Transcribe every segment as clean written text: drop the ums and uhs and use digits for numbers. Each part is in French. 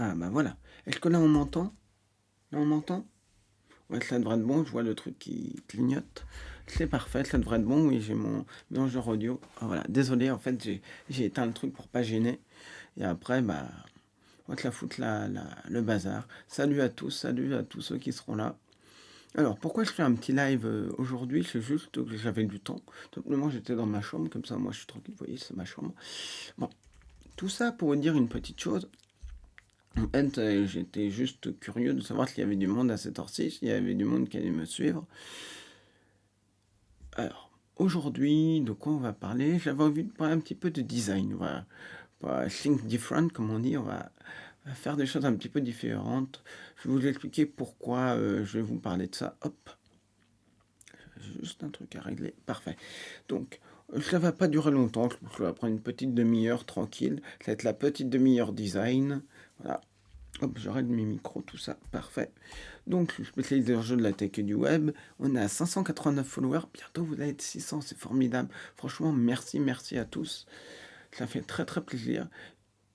Ah bah voilà. Est-ce que là on m'entend? Là on m'entend? Ouais, ça devrait être bon, je vois le truc qui clignote. C'est parfait, ça devrait être bon, oui, j'ai mon mélangeur audio. Ah, voilà, désolé, en fait, j'ai éteint le truc pour pas gêner. Et après, bah, on va te la foutre le bazar. Salut à tous ceux qui seront là. Alors, pourquoi je fais un petit live aujourd'hui? C'est juste que j'avais du temps. Tout simplement, j'étais dans ma chambre, comme ça, moi, je suis tranquille, vous voyez, c'est ma chambre. Bon, tout ça pour vous dire une petite chose. En fait, j'étais juste curieux de savoir s'il y avait du monde à cette heure-ci, s'il y avait du monde qui allait me suivre. Alors, aujourd'hui, de quoi on va parler? J'avais envie de parler un petit peu de design. On va think different, comme on dit. On va faire des choses un petit peu différentes. Je vais vous expliquer pourquoi je vais vous parler de ça. Hop, j'ai juste un truc à régler. Parfait. Donc, ça va pas durer longtemps. Je vais prendre une petite demi-heure tranquille. Ça va être la petite demi-heure design. Voilà. Hop, je règle mes micros, tout ça, parfait. Donc, je suis spécialisé dans le jeu de la tech et du web. On est à 589 followers. Bientôt, vous allez être 600, c'est formidable. Franchement, merci à tous. Ça fait très plaisir.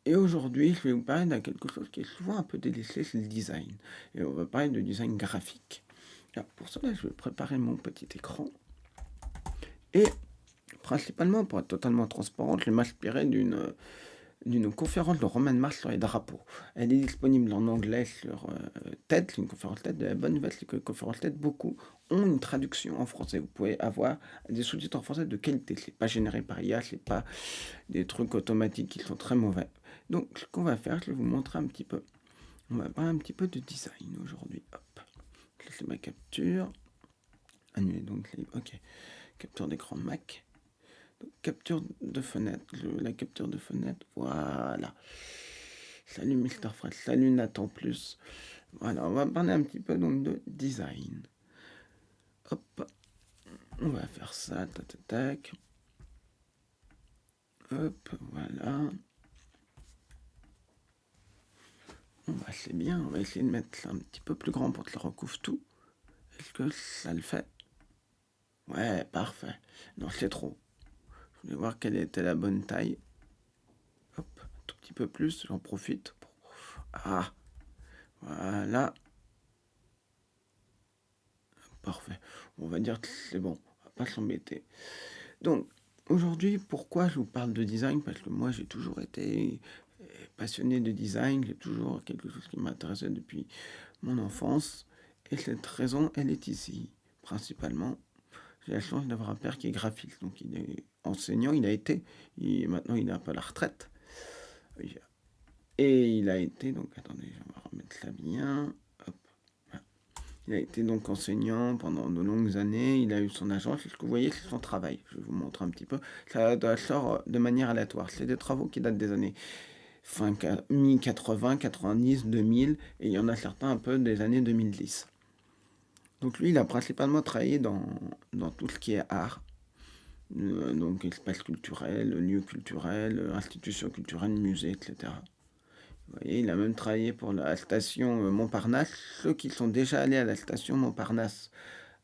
Et aujourd'hui, je vais vous parler de quelque chose qui est souvent un peu délaissé, c'est le design. Et on va parler de design graphique. Alors, pour cela, je vais préparer mon petit écran. Et principalement, pour être totalement transparent, je vais m'inspirer d'une conférence de Roman Mars sur les drapeaux. Elle est disponible en anglais sur TED, c'est une conférence TED. La bonne nouvelle, c'est que les conférences TED, beaucoup ont une traduction en français. Vous pouvez avoir des sous-titres en français de qualité. C'est pas généré par IA, c'est pas des trucs automatiques qui sont très mauvais. Donc, ce qu'on va faire, je vais vous montrer un petit peu. On va parler un petit peu de design aujourd'hui. Hop, c'est ma capture. Annuler donc les... Ok, capture d'écran Mac. Capture de fenêtre, la capture de fenêtre, voilà. Salut Mister Fred, salut Nathan Plus. Voilà, on va parler un petit peu donc de design. Hop, on va faire ça, tac tac tac. Hop, voilà. C'est bien, on va essayer de mettre ça un petit peu plus grand pour que ça recouvre tout. Est-ce que ça le fait? Ouais, parfait. Non, c'est trop. Je voulais voir quelle était la bonne taille. Hop, un tout petit peu plus, j'en profite. Ah, voilà. Parfait. On va dire que c'est bon. On va pas s'embêter. Donc, aujourd'hui, pourquoi je vous parle de design? Parce que moi, j'ai toujours été passionné de design. J'ai toujours quelque chose qui m'intéressait depuis mon enfance. Et cette raison, elle est ici. Principalement, j'ai la chance d'avoir un père qui est graphiste. Donc, il est enseignant. Il a été. Maintenant, il est un peu à la retraite. Et il a été, donc, attendez, je vais remettre ça bien. Hop. Il a été donc enseignant pendant de longues années, il a eu son agence, et ce que vous voyez, c'est son travail. Je vais vous montrer un petit peu. Ça sort de manière aléatoire. C'est des travaux qui datent des années fin mi-80, 90, 2000, et il y en a certains un peu des années 2010. Donc lui, il a principalement travaillé dans tout ce qui est art, donc espace culturel, lieu culturel, institutions culturelles, musées, etc. Vous voyez, il a même travaillé pour la station Montparnasse. Ceux qui sont déjà allés à la station Montparnasse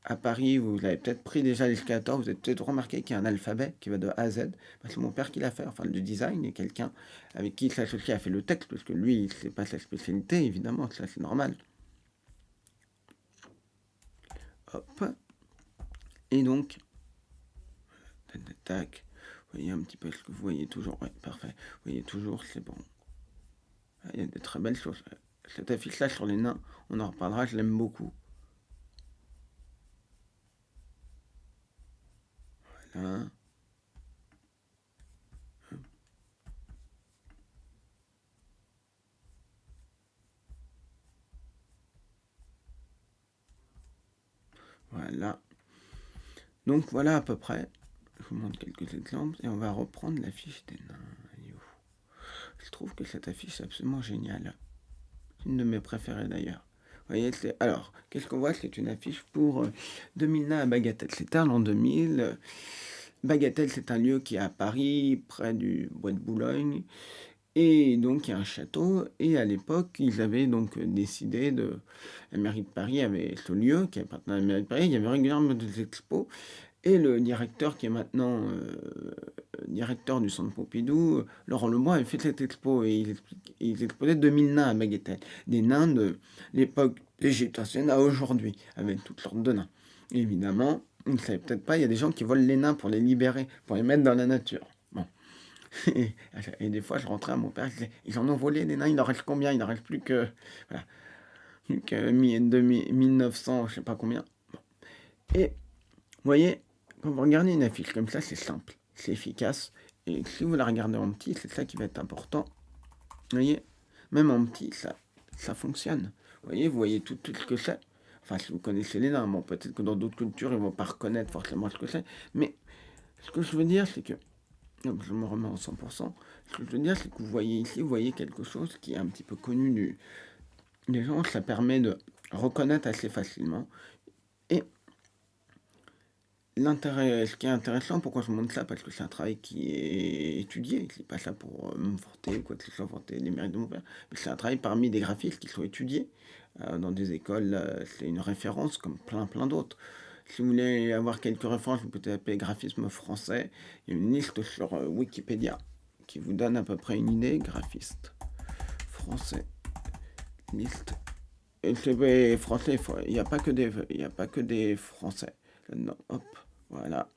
à Paris, vous avez peut-être pris déjà l'escalator, vous avez peut-être remarqué qu'il y a un alphabet qui va de A à Z. C'est mon père qui l'a fait, enfin le design, et quelqu'un avec qui il s'associe a fait le texte, parce que lui, c'est pas sa spécialité, évidemment, ça c'est normal. Hop. Et donc, tac, tac, tac. Vous voyez un petit peu ce que vous voyez toujours. Ouais, parfait. Vous voyez toujours, c'est bon. Ah, il y a des très belles choses. Cette affiche-là sur les nains, on en reparlera, je l'aime beaucoup. Voilà. Voilà. Donc voilà à peu près. Je vous montre quelques exemples et on va reprendre l'affiche des nains. Je trouve que cette affiche est absolument géniale. C'est une de mes préférées d'ailleurs. Vous voyez, alors, qu'est-ce qu'on voit? C'est une affiche pour 2000 nains à Bagatelle. C'était en l'an 2000. Bagatelle, c'est un lieu qui est à Paris, près du bois de Boulogne. Et donc, il y a un château. Et à l'époque, ils avaient donc décidé de. La mairie de Paris avait ce lieu qui appartenait à la mairie de Paris. Il y avait régulièrement des expos. Et le directeur qui est maintenant directeur du centre Pompidou, Laurent Lebois, avait fait cette expo et il exposait 2000 nains à Bagatelle. Des nains de l'époque d'Égypte ancienne à aujourd'hui, avec toutes sortes de nains. Et évidemment, vous ne savez peut-être pas, il y a des gens qui volent les nains pour les libérer, pour les mettre dans la nature. Bon. Et des fois, je rentrais à mon père, je disais, ils en ont volé des nains, il en reste combien? Il en reste plus que, voilà, plus que 1900, je sais pas combien. Bon. Et vous voyez, quand vous regardez une affiche comme ça, c'est simple, c'est efficace. Et si vous la regardez en petit, c'est ça qui va être important. Vous voyez, même en petit, ça fonctionne. Vous voyez tout ce que c'est. Enfin, si vous connaissez les nains, bon, peut-être que dans d'autres cultures, ils ne vont pas reconnaître forcément ce que c'est. Mais ce que je veux dire, c'est que, je me remets en 100%, ce que je veux dire, c'est que vous voyez ici, vous voyez quelque chose qui est un petit peu connu des gens, ça permet de reconnaître assez facilement. Et l'intérêt, ce qui est intéressant, pourquoi je montre ça? Parce que c'est un travail qui est étudié, c'est pas ça pour me vanter ou quoi que ce soit, vanter les mérites de mon père, mais c'est un travail parmi des graphistes qui sont étudiés dans des écoles, c'est une référence comme plein d'autres. Si vous voulez avoir quelques références, vous pouvez taper graphisme français, il y a une liste sur Wikipédia qui vous donne à peu près une idée, graphiste français, liste. Et c'est français, il n'y a pas que des français là-dedans, hop, voilà.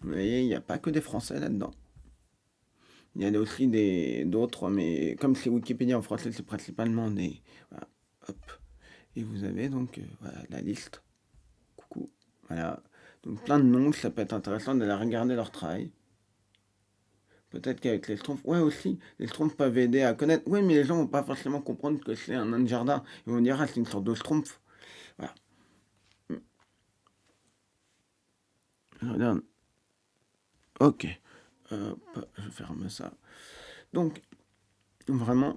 Vous voyez, il n'y a pas que des Français là-dedans. Il y a aussi d'autres, mais comme c'est Wikipédia en français, c'est principalement des... Voilà, hop. Et vous avez donc voilà, la liste. Coucou. Voilà. Donc plein de noms, ça peut être intéressant d'aller regarder leur travail. Peut-être qu'avec les schtroumpfs, ouais aussi, les schtroumpfs peuvent aider à connaître. Oui, mais les gens vont pas forcément comprendre que c'est un nain de jardin. Ils vont dire, ah, c'est une sorte de schtroumpf. Voilà. Je regarde. Ok. Hop, je ferme ça. Donc, vraiment,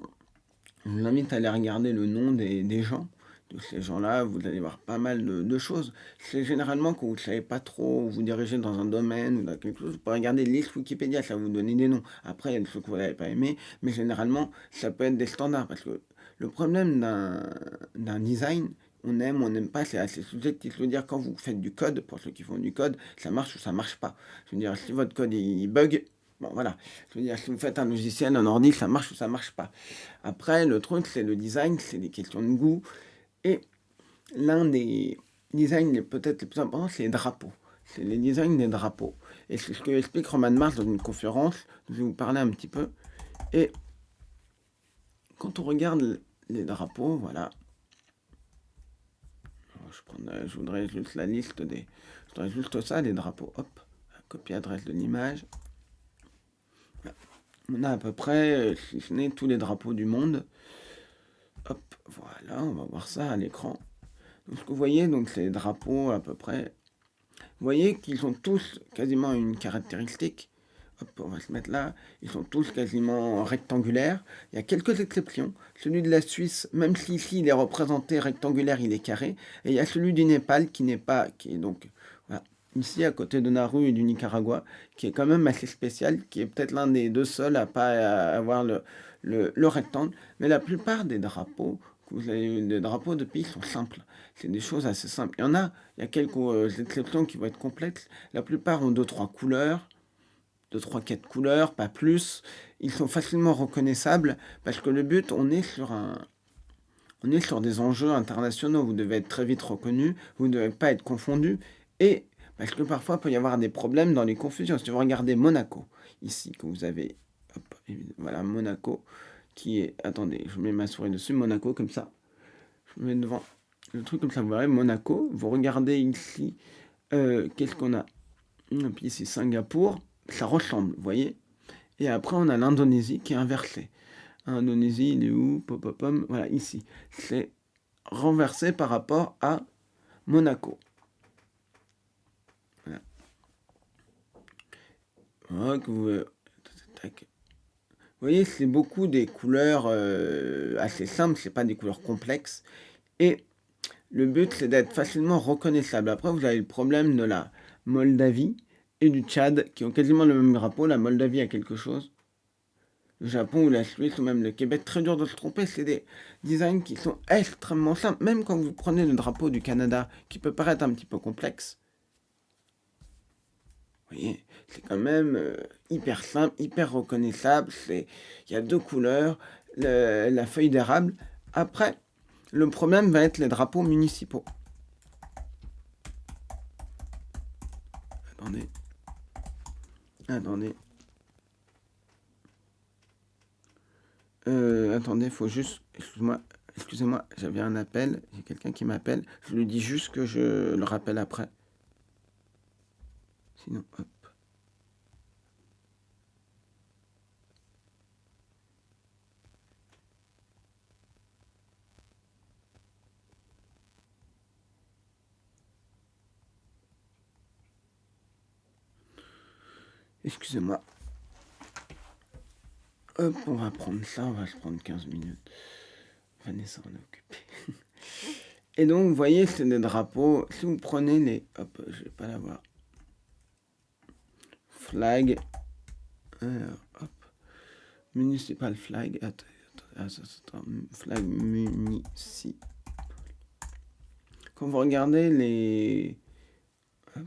je vous invite à aller regarder le nom des gens. De ces gens-là, vous allez voir pas mal de choses. C'est généralement quand vous ne savez pas trop où vous dirigez dans un domaine ou dans quelque chose, vous pouvez regarder les listes Wikipédia, ça va vous donner des noms. Après, il y a des choses que vous n'avez pas aimé, mais généralement, ça peut être des standards. Parce que le problème d'un design, on n'aime pas, c'est assez subjectif. Je veux dire, quand vous faites du code, pour ceux qui font du code, ça marche ou ça marche pas. Je veux dire, si votre code il bug, bon voilà. Je veux dire, si vous faites un logiciel, un ordi, ça marche ou ça marche pas. Après, le truc, c'est le design, c'est des questions de goût. Et l'un des designs peut-être les plus importants, c'est les drapeaux. C'est les designs des drapeaux. Et c'est ce que explique Roman Mars dans une conférence. Je vais vous parler un petit peu. Et quand on regarde les drapeaux, voilà. Je voudrais juste la liste des... Je voudrais juste ça, les drapeaux. Hop, copie adresse de l'image. On a à peu près, si ce n'est tous les drapeaux du monde. Hop, voilà, on va voir ça à l'écran. Donc, ce que vous voyez, donc c'est les drapeaux à peu près. Vous voyez qu'ils ont tous quasiment une caractéristique. Hop, on va se mettre là. Ils sont tous quasiment rectangulaires. Il y a quelques exceptions. Celui de la Suisse, même si ici il est représenté rectangulaire, il est carré. Et il y a celui du Népal qui n'est pas, qui est donc voilà, ici à côté de Nauru et du Nicaragua, qui est quand même assez spécial, qui est peut-être l'un des deux seuls à pas avoir le rectangle. Mais la plupart des drapeaux, vous avez des drapeaux de pays sont simples. C'est des choses assez simples. Il y a quelques exceptions qui vont être complexes. La plupart ont deux, trois couleurs. 2, 3, 4 couleurs, pas plus. Ils sont facilement reconnaissables parce que le but, on est sur des enjeux internationaux. Vous devez être très vite reconnu, vous ne devez pas être confondu. Et parce que parfois, il peut y avoir des problèmes dans les confusions. Si vous regardez Monaco, ici, que vous avez, hop, voilà, Monaco, qui est, attendez, je mets ma souris dessus, Monaco, comme ça. Je mets devant le truc comme ça, vous verrez, Monaco. Vous regardez ici, qu'est-ce qu'on a? Et puis ici, Singapour. Ça ressemble, vous voyez. Et après, on a l'Indonésie qui est inversée. Indonésie, il est où? Pom. Voilà, ici. C'est renversé par rapport à Monaco. Voilà. Voilà que vous voyez, c'est beaucoup des couleurs assez simples, c'est pas des couleurs complexes. Et le but, c'est d'être facilement reconnaissable. Après, vous avez le problème de la Moldavie et du Tchad, qui ont quasiment le même drapeau. La Moldavie a quelque chose. Le Japon ou la Suisse ou même le Québec, très dur de se tromper. C'est des designs qui sont extrêmement simples. Même quand vous prenez le drapeau du Canada, qui peut paraître un petit peu complexe. Vous voyez, c'est quand même hyper simple, hyper reconnaissable. Il y a deux couleurs, la feuille d'érable. Après, le problème va être les drapeaux municipaux. Attendez. Attendez, faut juste... Excusez-moi, j'avais un appel. Il y a quelqu'un qui m'appelle. Je lui dis juste que je le rappelle après. Sinon, hop. Excusez-moi. Hop, on va prendre ça, on va se prendre 15 minutes. Vanessa en est occupée. Et donc, vous voyez, c'est des drapeaux. Si vous prenez les... Hop, je vais pas l'avoir. Flag. Alors, hop. Municipal flag. Attends. Flag municipal. Quand vous regardez les... Hop.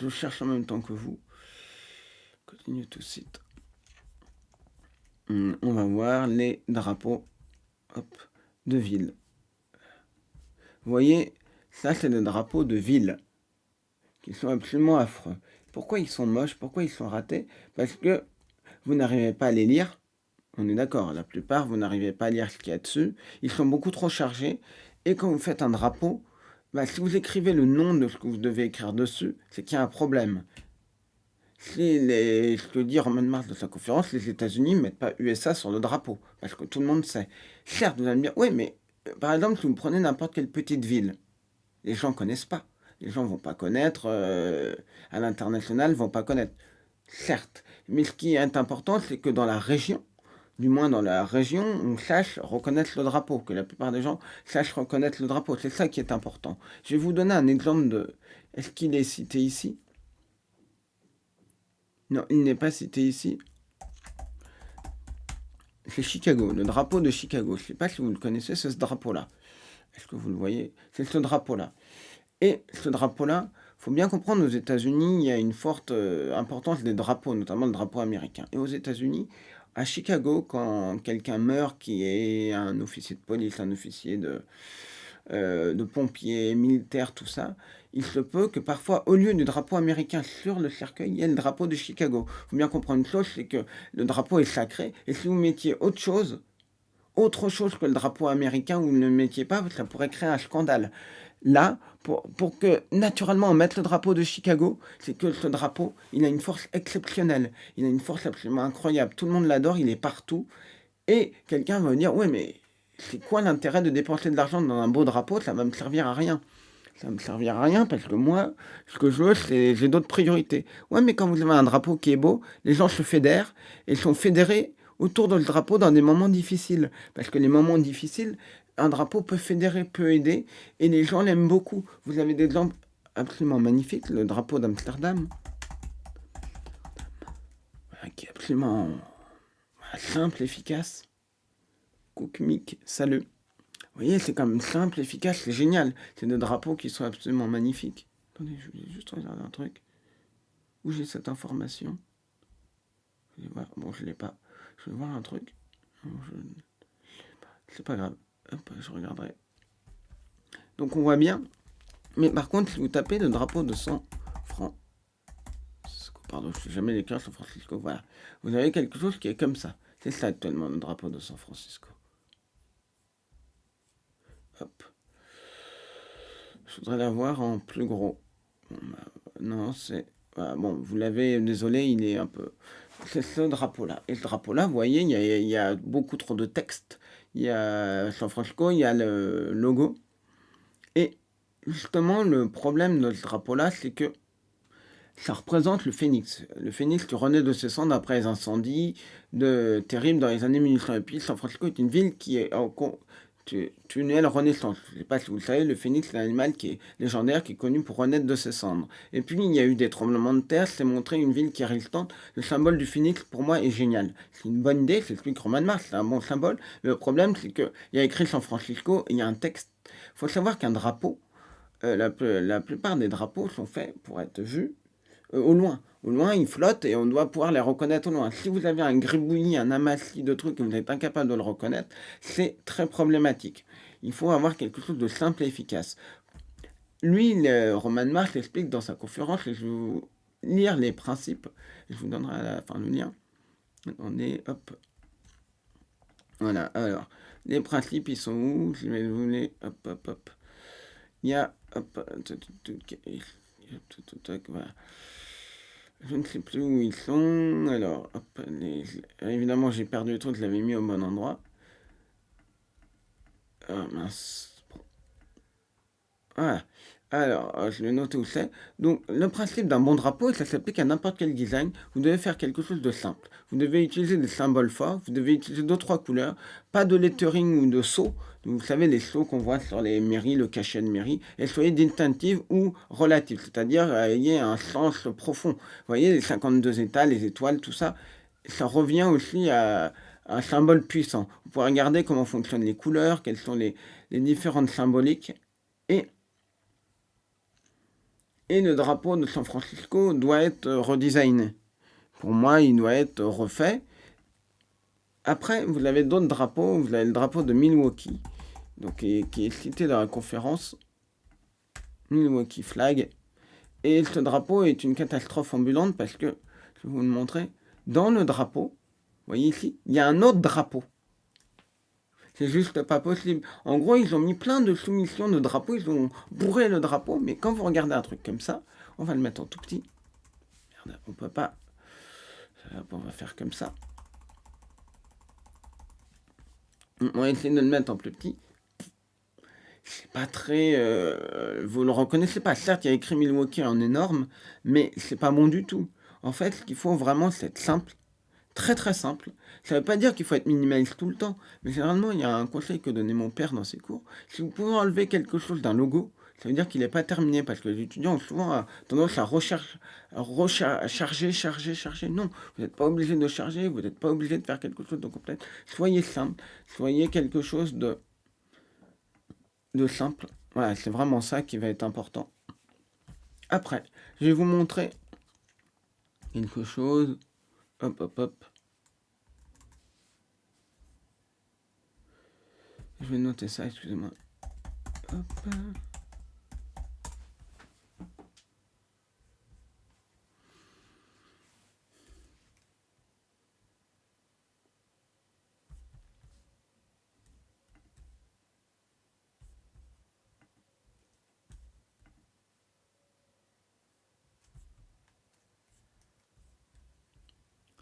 Je cherche en même temps que vous. Continue tout de suite. On va voir les drapeaux de ville. Vous voyez, ça c'est des drapeaux de ville qui sont absolument affreux. Pourquoi ils sont moches? Pourquoi ils sont ratés? Parce que vous n'arrivez pas à les lire. On est d'accord, la plupart, vous n'arrivez pas à lire ce qu'il y a dessus. Ils sont beaucoup trop chargés. Et quand vous faites un drapeau, si vous écrivez le nom de ce que vous devez écrire dessus, c'est qu'il y a un problème. Ce que dit Roman Mars de sa conférence, les États-Unis ne mettent pas USA sur le drapeau, parce que tout le monde sait. Certes, vous allez me dire, oui, mais par exemple, si vous prenez n'importe quelle petite ville, les gens ne connaissent pas. Les gens ne vont pas connaître, à l'international, ne vont pas connaître. Certes, mais ce qui est important, c'est que dans la région, du moins dans la région, on sache reconnaître le drapeau, que la plupart des gens sachent reconnaître le drapeau. C'est ça qui est important. Je vais vous donner un exemple de... Est-ce qu'il est cité ici? Non, il n'est pas cité ici. C'est Chicago, le drapeau de Chicago. Je ne sais pas si vous le connaissez, c'est ce drapeau-là. Est-ce que vous le voyez? C'est ce drapeau-là. Et ce drapeau-là, il faut bien comprendre, aux États-Unis, il y a une forte importance des drapeaux, notamment le drapeau américain. Et aux États-Unis, à Chicago, quand quelqu'un meurt, qui est un officier de police, un officier de pompiers, militaires, tout ça, il se peut que parfois, au lieu du drapeau américain sur le cercueil, il y ait le drapeau de Chicago. Il faut bien comprendre une chose, c'est que le drapeau est sacré, et si vous mettiez autre chose que le drapeau américain, vous ne le mettiez pas, ça pourrait créer un scandale. Là, pour que naturellement on mette le drapeau de Chicago, c'est que ce drapeau, il a une force exceptionnelle, il a une force absolument incroyable, tout le monde l'adore, il est partout, et quelqu'un va me dire, ouais, mais c'est quoi l'intérêt de dépenser de l'argent dans un beau drapeau? Ça va me servir à rien. Ça me servira à rien parce que moi, ce que je veux, c'est j'ai d'autres priorités. Ouais, mais quand vous avez un drapeau qui est beau, les gens se fédèrent et sont fédérés autour de le drapeau dans des moments difficiles. Parce que les moments difficiles, un drapeau peut fédérer, peut aider, et les gens l'aiment beaucoup. Vous avez des exemples absolument magnifiques, le drapeau d'Amsterdam, qui est absolument simple, efficace. Koukmik, salut. Vous voyez, c'est quand même simple, efficace, c'est génial. C'est des drapeaux qui sont absolument magnifiques. Attendez, je vais juste regarder un truc. Où j'ai cette information? Je vais voir. Bon, je l'ai pas. Je vais voir un truc. C'est pas grave. Hop, je regarderai. Donc on voit bien. Mais par contre, si vous tapez le drapeau de San Francisco, pardon, je ne sais jamais l'écrire San Francisco, voilà. Vous avez quelque chose qui est comme ça. C'est ça actuellement, le drapeau de San Francisco. Hop. Je voudrais l'avoir en plus gros. Non, c'est... Voilà, bon, vous l'avez, désolé, il est un peu... C'est ce drapeau-là. Et ce drapeau-là, vous voyez, il y a beaucoup trop de texte. Il y a San Francisco, il y a le logo. Et justement, le problème de ce drapeau-là, c'est que ça représente le phénix. Le phénix qui renaît de ses cendres après les incendies terribles dans les années 1800. Et puis, San Francisco est une ville qui est tunnel renaissance. Je ne sais pas si vous le savez, le phénix, c'est un animal qui est légendaire, qui est connu pour renaître de ses cendres. Et puis, il y a eu des tremblements de terre, c'est montré une ville qui est résistante. Le symbole du phénix, pour moi, est génial. C'est une bonne idée, c'est celui que Roman Mars, c'est un bon symbole. Mais le problème, c'est qu'il y a écrit San Francisco et il y a un texte. Il faut savoir qu'un drapeau, la plupart des drapeaux sont faits pour être vus au loin. Au loin, ils flottent et on doit pouvoir les reconnaître au loin. Si vous avez un gribouillis, un amassis de trucs et vous êtes incapable de le reconnaître, c'est très problématique. Il faut avoir quelque chose de simple et efficace. Lui, Roman Mars explique dans sa conférence, et je vais vous lire les principes, et je vous donnerai à la fin le lien. On est, hop, voilà, alors, les principes, ils sont où? Je vais vous les, hop, hop, hop. Il y a, hop, voilà. Je ne sais plus où ils sont. Alors, hop, évidemment, j'ai perdu le truc, je l'avais mis au bon endroit. Ah mince. Voilà. Alors, je vais noter où c'est. Donc, le principe d'un bon drapeau, ça s'applique à n'importe quel design. Vous devez faire quelque chose de simple. Vous devez utiliser des symboles forts. Vous devez utiliser 2-3 couleurs. Pas de lettering ou de sceaux. Donc, vous savez, les sceaux qu'on voit sur les mairies, le cachet de mairie. Et soyez distinctive ou relative. C'est-à-dire, ayez un sens profond. Vous voyez, les 52 états, les étoiles, tout ça. Ça revient aussi à un symbole puissant. Vous pouvez regarder comment fonctionnent les couleurs, quelles sont les différentes symboliques. Et Et le drapeau de San Francisco doit être redesigné. Pour moi, il doit être refait. Après, vous avez d'autres drapeaux. Vous avez le drapeau de Milwaukee, donc, qui est cité dans la conférence. Milwaukee Flag. Et ce drapeau est une catastrophe ambulante parce que, je vais vous le montrer, dans le drapeau, vous voyez ici, il y a un autre drapeau. C'est juste pas possible. En gros, ils ont mis plein de soumissions de drapeaux, ils ont bourré le drapeau, mais quand vous regardez un truc comme ça, on va le mettre en tout petit. Merde, on peut pas. On va faire comme ça. On va essayer de le mettre en plus petit. C'est pas très. Vous le reconnaissez pas. Certes, il y a écrit Milwaukee en énorme, mais c'est pas bon du tout. En fait, ce qu'il faut vraiment, c'est être simple. Très très simple. Ça ne veut pas dire qu'il faut être minimaliste tout le temps, mais généralement, il y a un conseil que donnait mon père dans ses cours. Si vous pouvez enlever quelque chose d'un logo, ça veut dire qu'il n'est pas terminé, parce que les étudiants ont souvent tendance à charger. Non, vous n'êtes pas obligé de charger, vous n'êtes pas obligé de faire quelque chose de complet. Soyez simple, soyez quelque chose de simple. Voilà, c'est vraiment ça qui va être important. Après, je vais vous montrer quelque chose. Hop, hop, hop. Je vais noter ça, excusez-moi. Hop.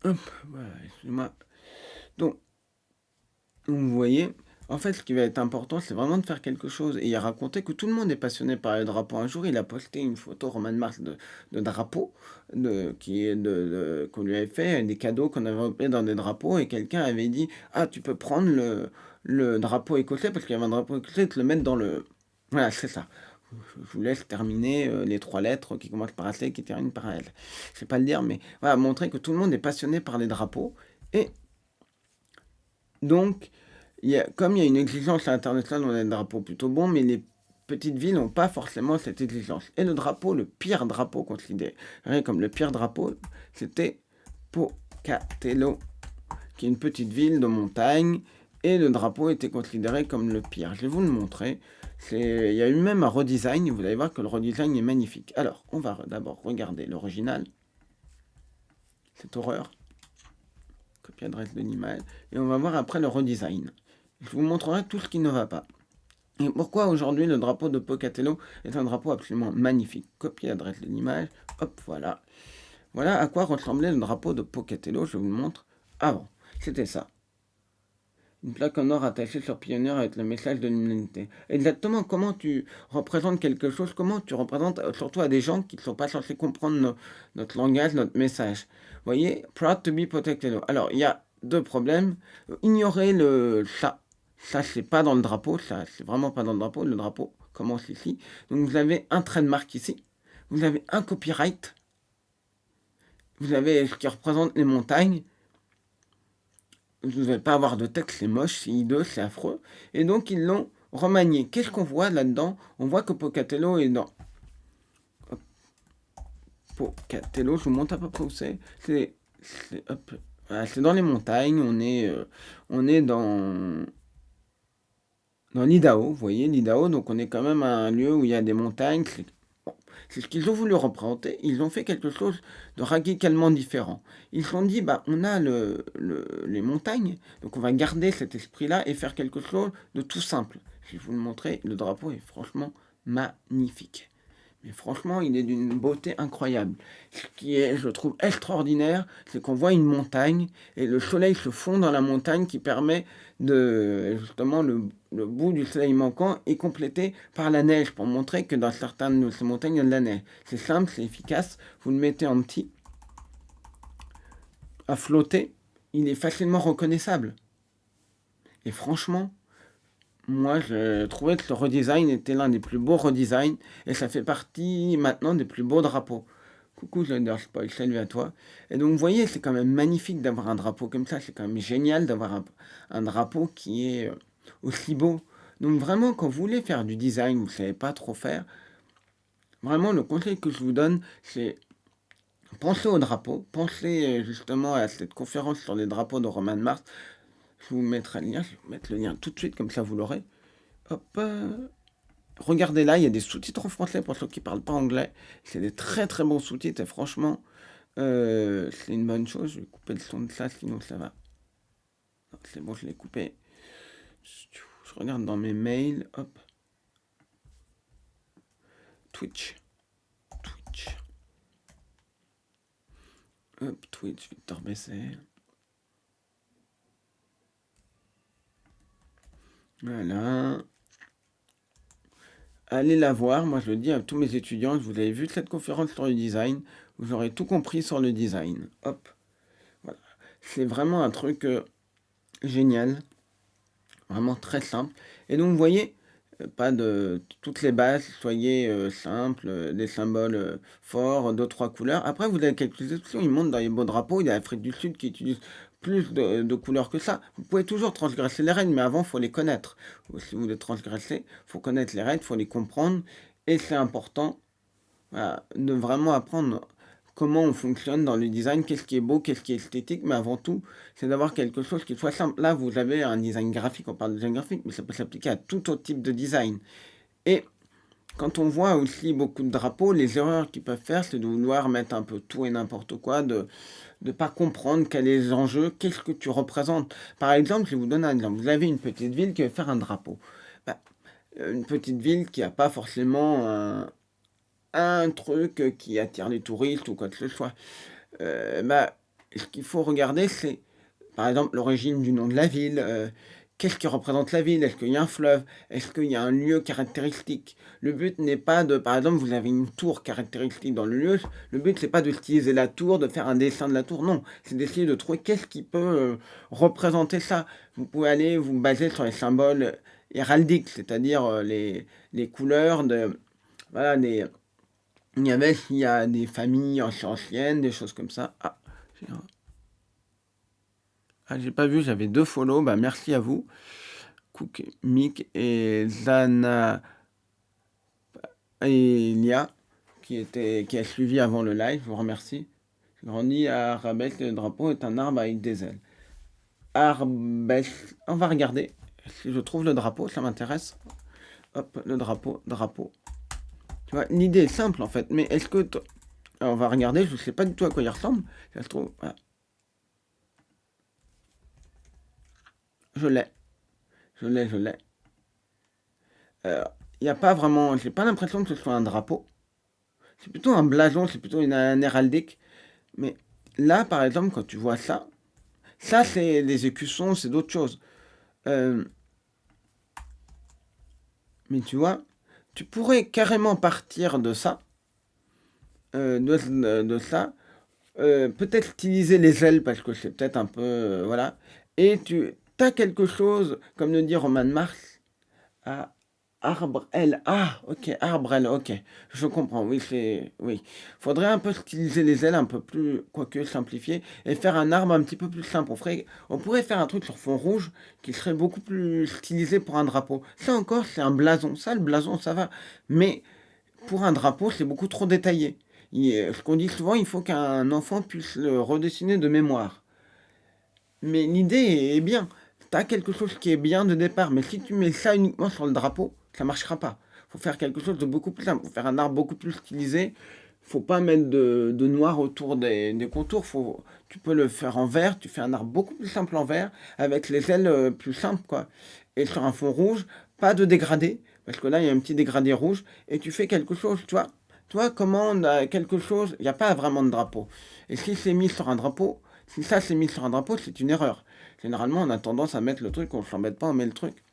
Hop, voilà, excusez-moi. Donc, vous voyez, en fait, ce qui va être important, c'est vraiment de faire quelque chose. Et il a raconté que tout le monde est passionné par les drapeaux. Un jour, il a posté une photo, Roman Mars, de drapeaux, qu'on lui avait fait, des cadeaux qu'on avait repris dans des drapeaux. Et quelqu'un avait dit, ah, tu peux prendre le drapeau écossais, parce qu'il y avait un drapeau écossais, et te le mettre dans le... Voilà, c'est ça. Je vous laisse terminer les 3 lettres qui commencent par AC et qui terminent par L. Je sais pas le dire, mais voilà, montrer que tout le monde est passionné par les drapeaux. Et donc, comme il y a une exigence internationale, on a des drapeaux plutôt bons, mais les petites villes n'ont pas forcément cette exigence. Et le drapeau, le pire drapeau considéré comme le pire drapeau, c'était Pocatello, qui est une petite ville de montagne, et le drapeau était considéré comme le pire. Je vais vous le montrer. Il y a eu même un redesign, vous allez voir que le redesign est magnifique. Alors, on va d'abord regarder l'original, cette horreur, copie adresse de l'image, et on va voir après le redesign. Je vous montrerai tout ce qui ne va pas. Et pourquoi aujourd'hui le drapeau de Pocatello est un drapeau absolument magnifique. Copie adresse de l'image, hop, voilà. Voilà à quoi ressemblait le drapeau de Pocatello, je vous le montre avant. C'était ça. Une plaque en or attachée sur Pioneer avec le message de l'humanité. Exactement comment tu représentes quelque chose, comment tu représentes surtout à des gens qui ne sont pas censés comprendre notre langage, notre message. Vous voyez, proud to be Pocatello. Alors, il y a 2 problèmes. Ignorer le ça. Ça, c'est pas dans le drapeau, ça, c'est vraiment pas dans le drapeau. Le drapeau commence ici. Donc, vous avez un trademark ici. Vous avez un copyright. Vous avez ce qui représente les montagnes. Vous n'allez pas avoir de texte, c'est moche, c'est hideux, c'est affreux. Et donc ils l'ont remanier. Qu'est-ce qu'on voit là-dedans? On voit que Pocatello est dans... Pocatello, je vous montre à peu près où c'est. Voilà, c'est dans les montagnes, on est dans l'Idaho, vous voyez, l'Idaho, donc on est quand même à un lieu où il y a des montagnes. C'est ce qu'ils ont voulu représenter. Ils ont fait quelque chose de radicalement différent. Ils se sont dit, bah, on a les montagnes, donc on va garder cet esprit-là et faire quelque chose de tout simple. Je vais vous le montrer, le drapeau est franchement magnifique. Mais franchement, il est d'une beauté incroyable. Ce qui est, je trouve, extraordinaire, c'est qu'on voit une montagne et le soleil se fond dans la montagne qui permet de, justement, le bout du soleil manquant est complété par la neige pour montrer que dans certaines de ces montagnes, il y a de la neige. C'est simple, c'est efficace. Vous le mettez en petit, à flotter, il est facilement reconnaissable. Et franchement, moi, je trouvais que ce redesign était l'un des plus beaux redesigns et ça fait partie maintenant des plus beaux drapeaux. Coucou Thunder Spoil, salut à toi. Et donc, vous voyez, c'est quand même magnifique d'avoir un drapeau comme ça. C'est quand même génial d'avoir un drapeau qui est aussi beau. Donc, vraiment, quand vous voulez faire du design, vous ne savez pas trop faire, vraiment, le conseil que je vous donne, c'est pensez au drapeau. Pensez justement à cette conférence sur les drapeaux de Roman Mars. Je vous mettrai le lien. Je vais vous mettre le lien tout de suite, comme ça vous l'aurez. Hop. Regardez là, il y a des sous-titres en français pour ceux qui ne parlent pas anglais. C'est des très très bons sous-titres et franchement, c'est une bonne chose. Je vais couper le son de ça, sinon ça va. C'est bon, je l'ai coupé. Je regarde dans mes mails. Hop. Twitch. Hop, Twitch, Victor Besset. Voilà. Allez la voir, moi je le dis à tous mes étudiants, vous avez vu cette conférence sur le design, vous aurez tout compris sur le design. Hop. Voilà. C'est vraiment un truc génial. Vraiment très simple. Et donc, vous voyez, pas de toutes les bases, soyez simples, des symboles forts, deux, trois couleurs. Après, vous avez quelques options. Ils montrent dans les beaux drapeaux. Il y a l'Afrique du Sud qui utilise plus de couleurs que ça. Vous pouvez toujours transgresser les règles, mais avant, il faut les connaître. Si vous voulez transgresser, il faut connaître les règles, il faut les comprendre. Et c'est important, voilà, de vraiment apprendre comment on fonctionne dans le design, qu'est-ce qui est beau, qu'est-ce qui est esthétique, mais avant tout, c'est d'avoir quelque chose qui soit simple. Là, vous avez un design graphique, on parle de design graphique, mais ça peut s'appliquer à tout autre type de design. Et quand on voit aussi beaucoup de drapeaux, les erreurs qu'ils peuvent faire, c'est de vouloir mettre un peu tout et n'importe quoi, de ne pas comprendre quels sont les enjeux, qu'est-ce que tu représentes. Par exemple, je vais vous donner un exemple. Vous avez une petite ville qui veut faire un drapeau. Bah, une petite ville qui n'a pas forcément un truc qui attire les touristes ou quoi que ce soit. Bah, ce qu'il faut regarder, c'est par exemple l'origine du nom de la ville. Qu'est-ce qui représente la ville? Est-ce qu'il y a un fleuve? Est-ce qu'il y a un lieu caractéristique? Le but n'est pas de, par exemple, vous avez une tour caractéristique dans le lieu. Le but, c'est pas d'utiliser la tour, de faire un dessin de la tour. Non, c'est d'essayer de trouver qu'est-ce qui peut représenter ça. Vous pouvez aller vous baser sur les symboles héraldiques, c'est-à-dire les couleurs de, voilà, il y a des familles anciennes, des choses comme ça. J'ai pas vu, j'avais 2 follow, bah merci à vous. Cook, Mick et Zana et Lia qui a suivi avant le live, je vous remercie. J'ai grandi à Arabesque, le drapeau est un arbre avec des ailes. Arabesque, on va regarder. Si je trouve le drapeau, ça m'intéresse. Hop, le drapeau. Tu vois, l'idée est simple en fait, mais est-ce que... Alors, on va regarder, je sais pas du tout à quoi il ressemble. Ça se trouve... Voilà. Je l'ai. Je l'ai. Il n'y a pas vraiment... J'ai pas l'impression que ce soit un drapeau. C'est plutôt un blason, c'est plutôt un héraldique. Mais là, par exemple, quand tu vois ça, ça c'est des écussons, c'est d'autres choses. Euh, mais tu vois, tu pourrais carrément partir de ça, de ça. Peut-être utiliser les ailes parce que c'est peut-être un peu... voilà. Et tu as quelque chose, comme le dit Roman Mars, à Arbre L. Ah, ok, arbre L, ok. Je comprends, oui, c'est. Oui. Faudrait un peu styliser les ailes, un peu plus, quoique simplifier, et faire un arbre un petit peu plus simple. On pourrait faire un truc sur fond rouge qui serait beaucoup plus stylisé pour un drapeau. Ça encore, c'est un blason. Ça, le blason, ça va. Mais pour un drapeau, c'est beaucoup trop détaillé. Ce qu'on dit souvent, il faut qu'un enfant puisse le redessiner de mémoire. Mais l'idée est bien. Tu as quelque chose qui est bien de départ, mais si tu mets ça uniquement sur le drapeau, ça marchera pas. Faut faire quelque chose de beaucoup plus simple. Faut faire un arbre beaucoup plus stylisé. Faut pas mettre de noir autour des contours. Tu peux le faire en vert. Tu fais un arbre beaucoup plus simple en vert, avec les ailes plus simples, quoi. Et sur un fond rouge, pas de dégradé, parce que là, il y a un petit dégradé rouge, et tu fais quelque chose, tu vois. Toi, comment on a quelque chose, il n'y a pas vraiment de drapeau. Et si c'est mis sur un drapeau, si ça c'est mis sur un drapeau, c'est une erreur. Généralement, on a tendance à mettre le truc, on ne s'embête pas, on met le truc.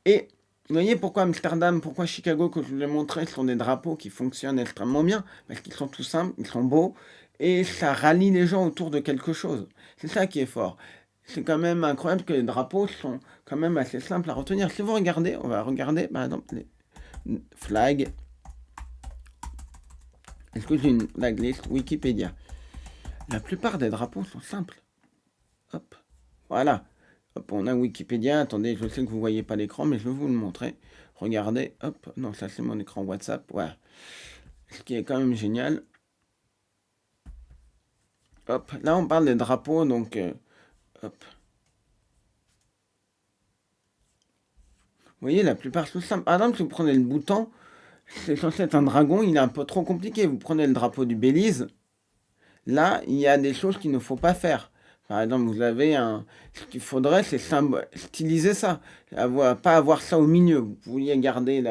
Et vous voyez pourquoi Amsterdam, pourquoi Chicago, que je vous ai montré, sont des drapeaux qui fonctionnent extrêmement bien. Parce qu'ils sont tout simples, ils sont beaux, et ça rallie les gens autour de quelque chose. C'est ça qui est fort. C'est quand même incroyable que les drapeaux sont quand même assez simples à retenir. Si vous regardez, on va regarder par exemple les flags. Est-ce que j'ai une flag list Wikipédia? La plupart des drapeaux sont simples. Hop, voilà. Hop, on a Wikipédia. Attendez, je sais que vous ne voyez pas l'écran, mais je vais vous le montrer. Regardez, hop. Non, ça c'est mon écran WhatsApp. Voilà. Ce qui est quand même génial. Hop, là on parle des drapeaux, donc hop. Vous voyez, la plupart sont simples. Par exemple, si vous prenez le bouton, c'est censé être un dragon, il est un peu trop compliqué. Vous prenez le drapeau du Belize, là, il y a des choses qu'il ne faut pas faire. Par exemple, vous avez un. Ce qu'il faudrait, c'est styliser ça. Pas avoir ça au milieu. Vous pouviez garder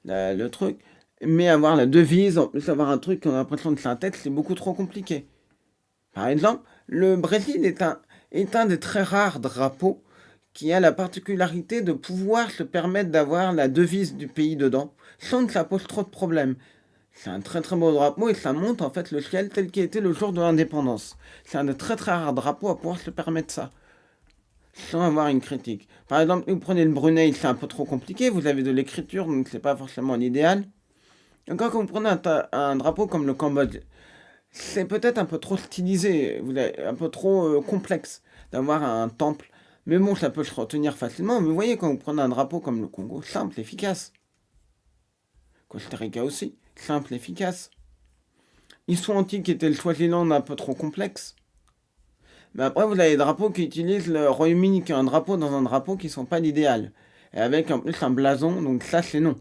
le truc, mais avoir la devise, en plus avoir un truc qu'on a l'impression que c'est un texte, c'est beaucoup trop compliqué. Par exemple, le Brésil est un des très rares drapeaux qui a la particularité de pouvoir se permettre d'avoir la devise du pays dedans, sans que ça pose trop de problèmes. C'est un très très beau drapeau et ça montre en fait le ciel tel qu'il était le jour de l'indépendance. C'est un des très très rares drapeaux à pouvoir se permettre ça, sans avoir une critique. Par exemple, vous prenez le Brunei, c'est un peu trop compliqué, vous avez de l'écriture, donc c'est pas forcément l'idéal. Encore quand vous prenez un drapeau comme le Cambodge, c'est peut-être un peu trop stylisé, un peu trop complexe d'avoir un temple. Mais bon, ça peut se retenir facilement. Mais vous voyez, quand vous prenez un drapeau comme le Congo, simple, efficace. Costa Rica aussi, simple, efficace. Iswanti, qui était le Swaziland, un peu trop complexe. Mais après, vous avez des drapeaux qui utilisent le Royaume-Uni, qui est un drapeau dans un drapeau qui ne sont pas l'idéal. Et avec en plus un blason, donc ça c'est non.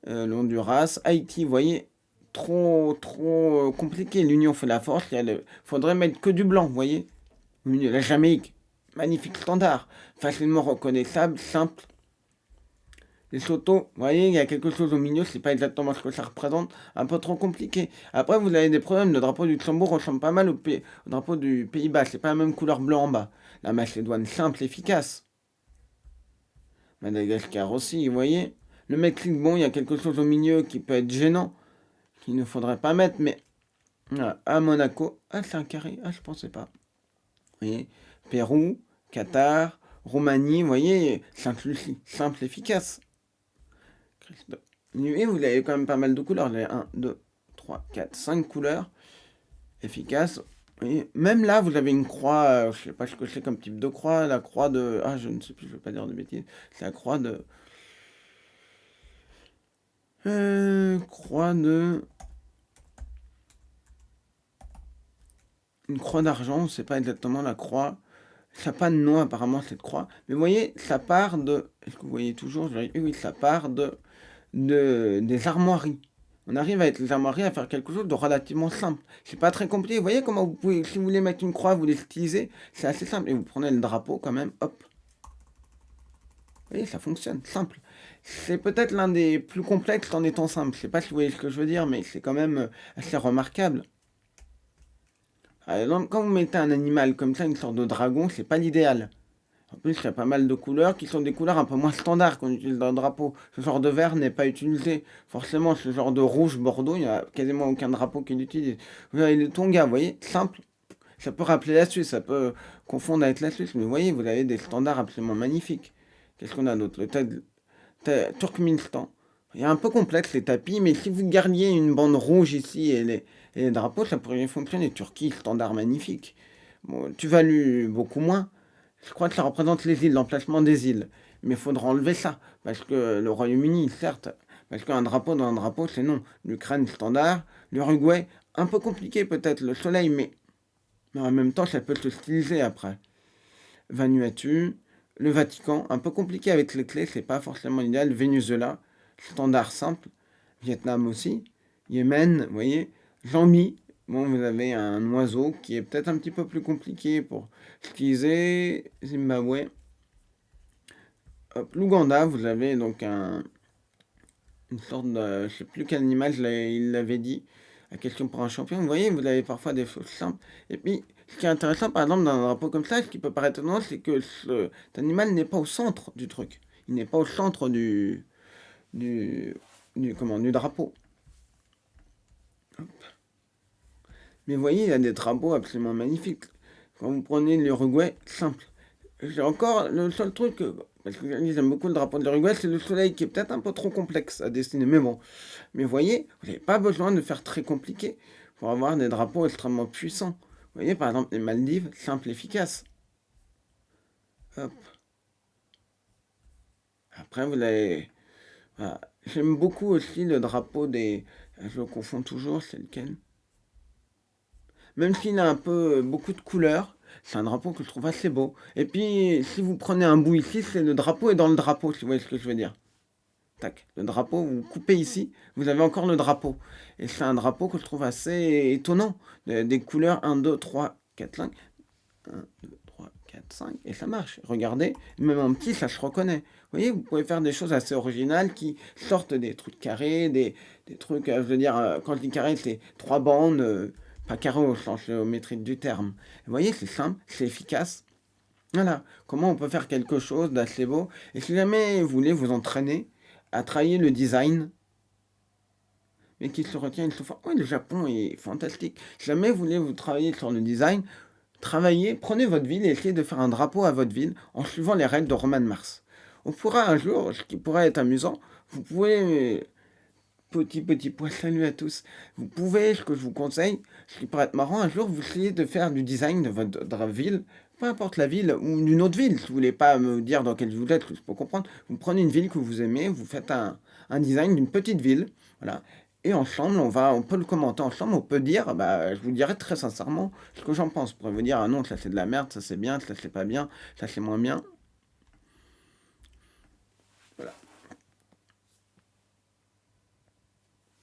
L'Honduras, Haïti, vous voyez, trop compliqué. L'union fait la force. Faudrait mettre que du blanc, vous voyez. La Jamaïque, magnifique standard, facilement reconnaissable, simple. Les Soto, vous voyez, il y a quelque chose au milieu, c'est pas exactement ce que ça représente, un peu trop compliqué. Après, vous avez des problèmes, le drapeau du Luxembourg ressemble pas mal au drapeau du Pays-Bas, c'est pas la même couleur bleu en bas. La Macédoine, simple, efficace. Madagascar aussi, vous voyez. Le Mexique, bon, il y a quelque chose au milieu qui peut être gênant, qu'il ne faudrait pas mettre, mais à Monaco, c'est un carré, je pensais pas. Vous voyez, Pérou, Qatar, Roumanie, vous voyez, Sainte-Lucie, simple, efficace. Et vous avez quand même pas mal de couleurs. Vous avez 1, 2, 3, 4, 5 couleurs efficaces. Et même là, vous avez une croix, je sais pas ce que c'est comme type de croix, la croix de. Ah, je ne sais plus, je ne veux pas dire de bêtises. C'est la croix de. Croix de. Une croix d'argent, c'est pas exactement la croix. Ça n'a pas de nom apparemment cette croix. Mais vous voyez, ça part de. Est-ce que vous voyez toujours? Oui, ça part des armoiries. On arrive avec les armoiries à faire quelque chose de relativement simple. C'est pas très compliqué. Vous voyez comment vous pouvez, si vous voulez mettre une croix, vous l'utilisez. C'est assez simple. Et vous prenez le drapeau quand même, hop. Vous voyez, ça fonctionne, simple. C'est peut-être l'un des plus complexes en étant simple. Je sais pas si vous voyez ce que je veux dire, mais c'est quand même assez remarquable. Par exemple, quand vous mettez un animal comme ça, une sorte de dragon, c'est pas l'idéal. En plus, il y a pas mal de couleurs qui sont des couleurs un peu moins standards qu'on utilise dans le drapeau. Ce genre de vert n'est pas utilisé. Forcément, ce genre de rouge bordeaux, il n'y a quasiment aucun drapeau qui l'utilise. Vous avez le Tonga, vous voyez, simple. Ça peut rappeler la Suisse, ça peut confondre avec la Suisse, mais vous voyez, vous avez des standards absolument magnifiques. Qu'est-ce qu'on a d'autre? Le Turkménistan. Il est un peu complexe les tapis, mais si vous gardiez une bande rouge ici et les drapeaux, ça pourrait fonctionner. Turquie, standard magnifique. Bon, Tuvalu, beaucoup moins. Je crois que ça représente les îles, l'emplacement des îles. Mais il faudra enlever ça. Parce que le Royaume-Uni, certes, parce qu'un drapeau dans un drapeau, c'est non. L'Ukraine, standard. L'Uruguay, un peu compliqué peut-être. Le soleil, mais en même temps, ça peut se styliser après. Vanuatu, le Vatican, un peu compliqué avec les clés, c'est pas forcément idéal. Venezuela, standard simple. Vietnam aussi. Yémen, vous voyez. Zambie, bon, vous avez un oiseau qui est peut-être un petit peu plus compliqué pour styliser. Zimbabwe. Hop, l'Ouganda, vous avez donc une sorte de. Je sais plus quel animal il l'avait dit. La question pour un champion. Vous voyez, vous avez parfois des choses simples. Et puis, ce qui est intéressant, par exemple, dans un drapeau comme ça, ce qui peut paraître étonnant, c'est que cet animal n'est pas au centre du truc. Il n'est pas au centre du, du drapeau. Mais vous voyez, il y a des drapeaux absolument magnifiques. Quand vous prenez l'Uruguay, simple. J'ai encore le seul truc, parce que j'aime beaucoup le drapeau de l'Uruguay, c'est le soleil qui est peut-être un peu trop complexe à dessiner. Mais bon, mais vous voyez, vous n'avez pas besoin de faire très compliqué pour avoir des drapeaux extrêmement puissants. Vous voyez, par exemple, les Maldives, simple, efficace. Hop. Après, vous avez. Voilà. J'aime beaucoup aussi le drapeau des. Je le confonds toujours, c'est lequel? Même s'il a un peu beaucoup de couleurs, c'est un drapeau que je trouve assez beau. Et puis, si vous prenez un bout ici, c'est le drapeau est dans le drapeau, si vous voyez ce que je veux dire. Tac, le drapeau, vous coupez ici, vous avez encore le drapeau. Et c'est un drapeau que je trouve assez étonnant. Des couleurs 1, 2, 3, 4, 5. 1, 2, 3, 4, 5. Et ça marche. Regardez, même en petit, ça se reconnaît. Vous voyez, vous pouvez faire des choses assez originales qui sortent des trucs carrés, des trucs, je veux dire, quand je dis carré, c'est trois bandes, pas carré au sens géométrique du terme. Vous voyez, c'est simple, c'est efficace. Voilà, comment on peut faire quelque chose d'assez beau. Et si jamais vous voulez vous entraîner à travailler le design, mais qui se retient, il se fait, oui, le Japon est fantastique. Si jamais vous voulez vous travailler sur le design, travaillez, prenez votre ville et essayez de faire un drapeau à votre ville en suivant les règles de Roman Mars. On pourra un jour, ce qui pourrait être amusant, vous pouvez, petit point, salut à tous, vous pouvez, ce que je vous conseille, ce qui pourrait être marrant, un jour vous essayez de faire du design de votre ville, peu importe la ville, ou d'une autre ville, si vous voulez pas me dire dans quelle ville vous êtes, je peux comprendre, vous prenez une ville que vous aimez, vous faites un design d'une petite ville, voilà, et ensemble, on peut le commenter ensemble, on peut dire, bah, je vous dirai très sincèrement ce que j'en pense. Je pourrais vous dire, ah non, ça c'est de la merde, ça c'est bien, ça c'est pas bien, ça c'est moins bien. Voilà.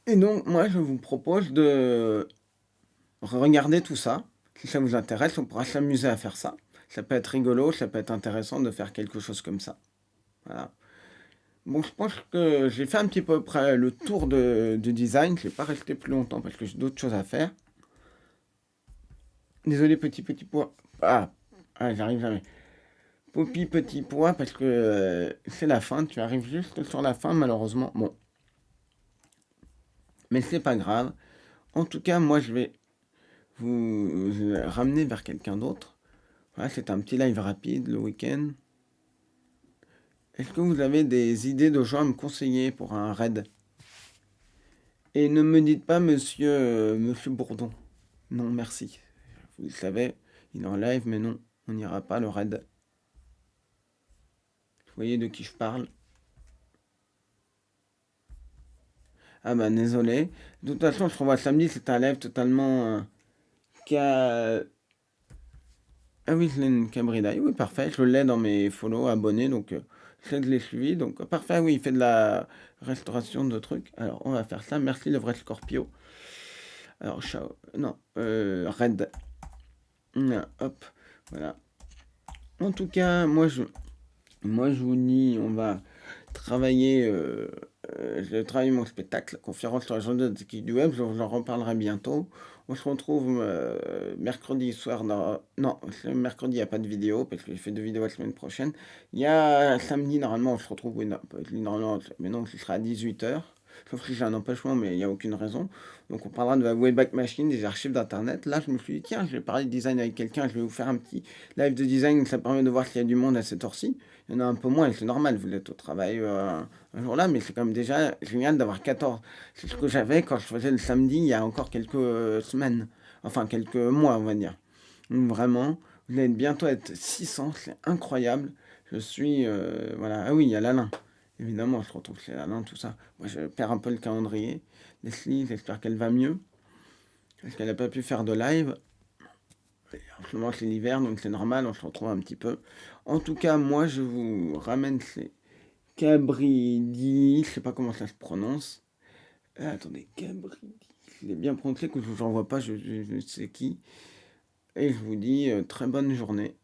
Et donc, moi, je vous propose de regarder tout ça. Si ça vous intéresse, on pourra s'amuser à faire ça. Ça peut être rigolo, ça peut être intéressant de faire quelque chose comme ça. Voilà. Bon, je pense que j'ai fait un petit peu près le tour du design. Je vais pas rester plus longtemps parce que j'ai d'autres choses à faire. Désolé, petit pois. J'arrive jamais. Poppy, petit pois, parce que c'est la fin. Tu arrives juste sur la fin, malheureusement. Bon, mais c'est pas grave. En tout cas, moi, je vais vous ramener vers quelqu'un d'autre. Voilà, c'est un petit live rapide le week-end. Est-ce que vous avez des idées de gens à me conseiller pour un raid? Et ne me dites pas monsieur Bourdon. Non, merci. Vous le savez, il est en live, mais non, on n'ira pas le raid. Vous voyez de qui je parle? Ah bah désolé. De toute façon, je revois samedi, c'est un live totalement ca- Ah oui, Glenn Cabridaï, oui, parfait. Je l'ai dans mes follow abonnés, donc je l'ai suivi. Donc parfait, oui, il fait de la restauration de trucs. Alors, on va faire ça. Merci, le vrai Scorpio. Alors, ciao. Non, Red. Hop, voilà. En tout cas, moi, je vous dis, on va travailler. Je travaille mon spectacle, conférence sur la journée du web. J'en reparlerai bientôt. On se retrouve mercredi soir. Non, mercredi, il n'y a pas de vidéo parce que j'ai fait deux vidéos la semaine prochaine. Il y a samedi, normalement, on se retrouve. Oui, non, normalement, mais non, ce sera à 18h. sauf si j'ai un empêchement, mais il n'y a aucune raison. Donc on parlera de la Wayback Machine, des archives d'Internet. Là, je me suis dit, tiens, je vais parler de design avec quelqu'un, je vais vous faire un petit live de design, ça permet de voir qu'il y a du monde à cette heure-ci. Il y en a un peu moins, et c'est normal, vous êtes au travail un jour-là, mais c'est quand même déjà génial d'avoir 14. C'est ce que j'avais quand je faisais le samedi il y a encore quelques semaines, enfin quelques mois, on va dire. Donc vraiment, vous allez bientôt être 600, c'est incroyable. Je suis, voilà. Ah oui, il y a l'Alain. Évidemment, je retrouve chez l'Alain, tout ça. Moi, je perds un peu le calendrier. Leslie, j'espère qu'elle va mieux. Parce qu'elle n'a pas pu faire de live. En ce moment, c'est l'hiver, donc c'est normal, on se retrouve un petit peu. En tout cas, moi, je vous ramène ces Cabridi. Je sais pas comment ça se prononce. Attendez, Cabridi. Il est bien prononcé que je vous envoie pas, je sais qui. Et je vous dis très bonne journée.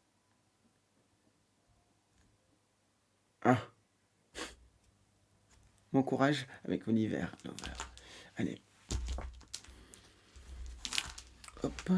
Ah, bon courage avec Oliver. Allez, hop.